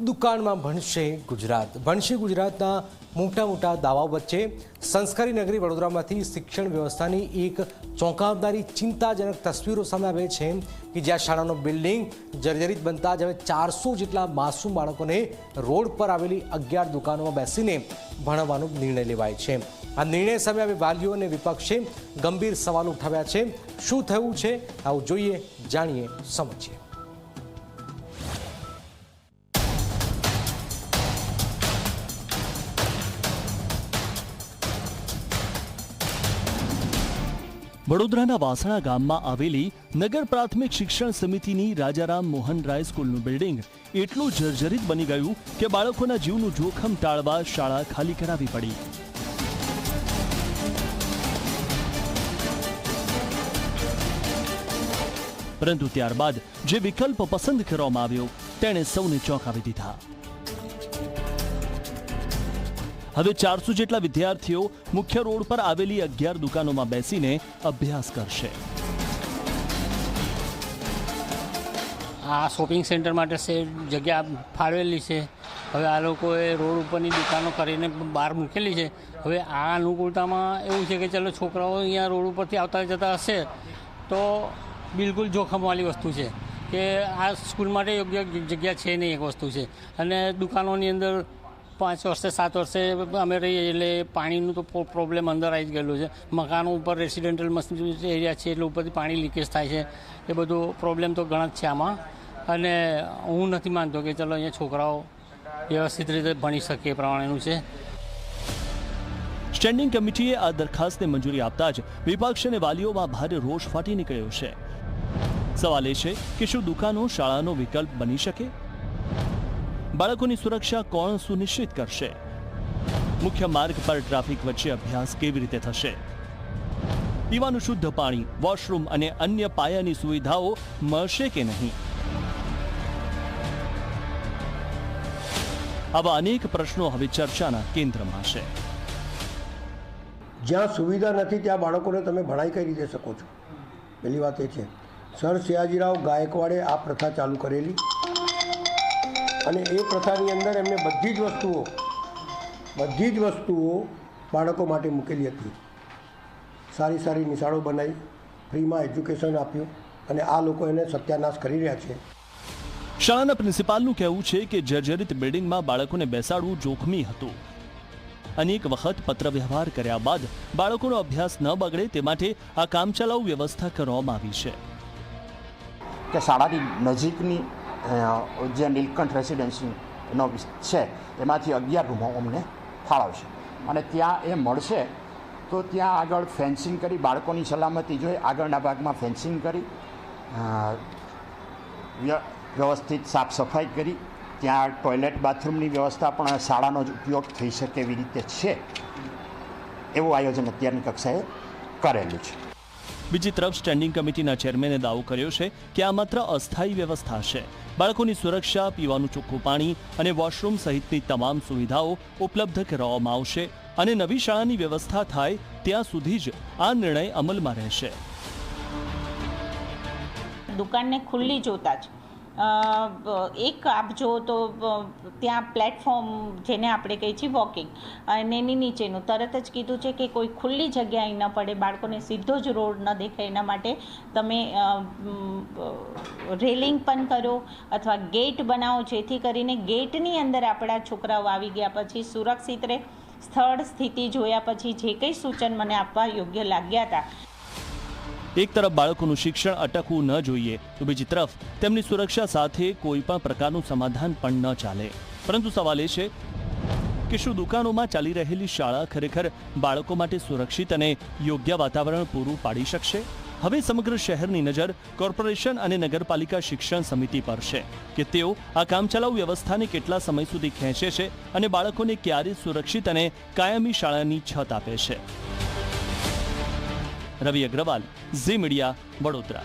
દુકાનમાં ભણશે ગુજરાતના મોટા દાવાઓ વચ્ચે સંસ્કારી નગરી વડોદરામાંથી શિક્ષણ વ્યવસ્થાની એક ચોંકાવનારી ચિંતાજનક તસવીરો સામે આવે છે કે જ્યાં શાળાનો બિલ્ડિંગ જર્જરિત બનતા જ હવે 400 જેટલા માસૂમ બાળકોને રોડ પર આવેલી 11 દુકાનોમાં બેસીને ભણાવવાનો નિર્ણય લેવાય છે। આ નિર્ણય સામે હવે વાલીઓ અને વિપક્ષે ગંભીર સવાલો ઉઠાવ્યા છે। શું થયું છે આવું જોઈએ, જાણીએ, સમજીએ। વડોદરાના વાસણા ગામમાં આવેલી નગર પ્રાથમિક શિક્ષણ સમિતિની રાજારામ મોહન રાય સ્કૂલનું બિલ્ડિંગ એટલું જર્જરિત બની ગયું કે બાળકોના જીવનું જોખમ ટાળવા શાળા ખાલી કરાવી પડી। પરંતુ ત્યારબાદ જે વિકલ્પ પસંદ કરવામાં આવ્યો તેણે સૌને ચોંકાવી દીધા। હવે 400 જેટલા વિદ્યાર્થીઓ મુખ્ય રોડ પર આવેલી 11 દુકાનોમાં બેસીને અભ્યાસ કરશે। આ શોપિંગ સેન્ટર માટે જગ્યા ફાળવેલી છે। હવે આ લોકોએ રોડ ઉપરની દુકાનો કરીને બહાર મૂકેલી છે। હવે આ અનુકૂળતામાં એવું છે કે ચલો છોકરાઓ અહીંયા રોડ ઉપરથી આવતા જતા હશે તો બિલકુલ જોખમવાળી વસ્તુ છે કે આ સ્કૂલ માટે યોગ્ય જગ્યા છે નહીં, એક વસ્તુ છે। અને દુકાનોની અંદર 5 વર્ષે 7 વર્ષે અમે રહીએ એટલે પાણીનું તો પ્રોબ્લેમ અંદર આવી જ ગયેલું છે। મકાનો ઉપર રેસિડેન્ટલ એરિયા છે એટલે ઉપરથી પાણી લીકેજ થાય છે। એ બધો પ્રોબ્લેમ તો ઘણા જ છે આમાં। અને હું નથી માનતો કે ચલો અહીંયા છોકરાઓ વ્યવસ્થિત રીતે ભણી શકે એ પ્રમાણેનું છે। સ્ટેન્ડિંગ કમિટીએ આ દરખાસ્તને મંજૂરી આપતા જ વિપક્ષ અને વાલીઓમાં ભારે રોષ ફાટી નીકળ્યો છે। સવાલ એ છે કે શું દુકાનો શાળાનો વિકલ્પ બની શકે? બાળકોની સુરક્ષા કોણ સુનિશ્ચિત કરશે? મુખ્ય માર્ગ પર ટ્રાફિક વચ્ચે અભ્યાસ કેવી રીતે થશે? પીવાનું શુદ્ધ પાણી, વોશરૂમ અને અન્ય પાયાની સુવિધાઓ મળશે કે નહીં? આવા અનેક પ્રશ્નો હવે ચર્ચાના કેન્દ્રમાં છે। જ્યાં સુવિધા નથી ત્યાં બાળકોને તમે ભણાઈ કઈ રીતે શકો છો? પહેલી વાત એ છે, સર સયાજીરાવ ગાયકવાડે આ પ્રથા ચાલુ કરેલી અને એ પ્રથાની અંદર એમને બધી જ વસ્તુઓ બાળકો માટે મૂકેલી હતી। સારી નિશાળો બનાવી, ફ્રીમાં એજ્યુકેશન આપ્યું અને આ લોકો એને સત્યાનાશ કરી રહ્યા છે। શાળાના પ્રિન્સિપાલનું કહેવું છે કે જર્જરિત બિલ્ડિંગમાં બાળકોને બેસાડવું જોખમી હતું। અનેક વખત પત્ર વ્યવહાર કર્યા બાદ બાળકોનો અભ્યાસ ન બગડે તે માટે આ કામચલાઉ વ્યવસ્થા કરવામાં આવી છે કે શાળાની નજીકની જે નીલકંઠ રેસિડેન્સીનો છે એમાંથી 11 રૂમો અમને ફાળવશે અને ત્યાં એ મળશે તો ત્યાં આગળ ફેન્સિંગ કરી બાળકોની સલામતી જોઈ આગળના ભાગમાં ફેન્સિંગ કરી વ્યવસ્થિત સાફ સફાઈ કરી ત્યાં ટોયલેટ બાથરૂમની વ્યવસ્થા પણ શાળાનો જ ઉપયોગ થઈ શકે એવી રીતે છે એવું આયોજન અત્યારની કક્ષાએ કરેલું છે। બીજી તરફ સ્ટેન્ડિંગ કમિટીના ચેરમેને દાવો કર્યો છે કે આ માત્ર અસ્થાયી વ્યવસ્થા છે। બાળકોની સુરક્ષા, પીવાનું ચોખ્ખું પાણી અને વોશરૂમ સહિતની તમામ સુવિધાઓ ઉપલબ્ધ કરાવવામાં આવશે અને નવી શાળાની વ્યવસ્થા થાય ત્યાં સુધી જ આ નિર્ણય અમલમાં રહેશે। દુકાનને ખુલ્લી જોતા જ એક આપ જો તો ત્યાં પ્લેટફોર્મ જેને આપણે કહીએ છીએ વોકિંગ અને એની નીચેનું તરત જ કીધું છે કે કોઈ ખુલ્લી જગ્યાએ ન પડે, બાળકોને સીધો જ રોડ ન દેખાય એના માટે તમે રેલિંગ પણ કરો અથવા ગેટ બનાવો જેથી કરીને ગેટની અંદર આપણા છોકરાઓ આવી ગયા પછી સુરક્ષિત રહે। સ્થળ સ્થિતિ જોયા પછી જે કંઈ સૂચન મને આપવા યોગ્ય લાગ્યા હતા, એક તરફ બાળકોનું શિક્ષણ અટકવું ન જોઈએ તો બીજી તરફ તેમની સુરક્ષા સાથે કોઈ પણ પ્રકારનું સમાધાન પણ ન ચાલે। પરંતુ સવાલ એ છે કે શું દુકાનોમાં ચાલી રહેલી શાળા ખરેખર બાળકો માટે સુરક્ષિત અને યોગ્ય વાતાવરણ પૂરું પાડી શકશે? હવે સમગ્ર શહેરની નજર કોર્પોરેશન અને નગરપાલિકા શિક્ષણ સમિતિ પર છે કે તેઓ આ કામચલાઉ વ્યવસ્થાને કેટલા સમય સુધી ખેંચે છે અને બાળકોને ક્યારે સુરક્ષિત અને કાયમી શાળાની છત આપે છે। રવિ અગ્રવાલ, ઝી મીડિયા, વડોદરા।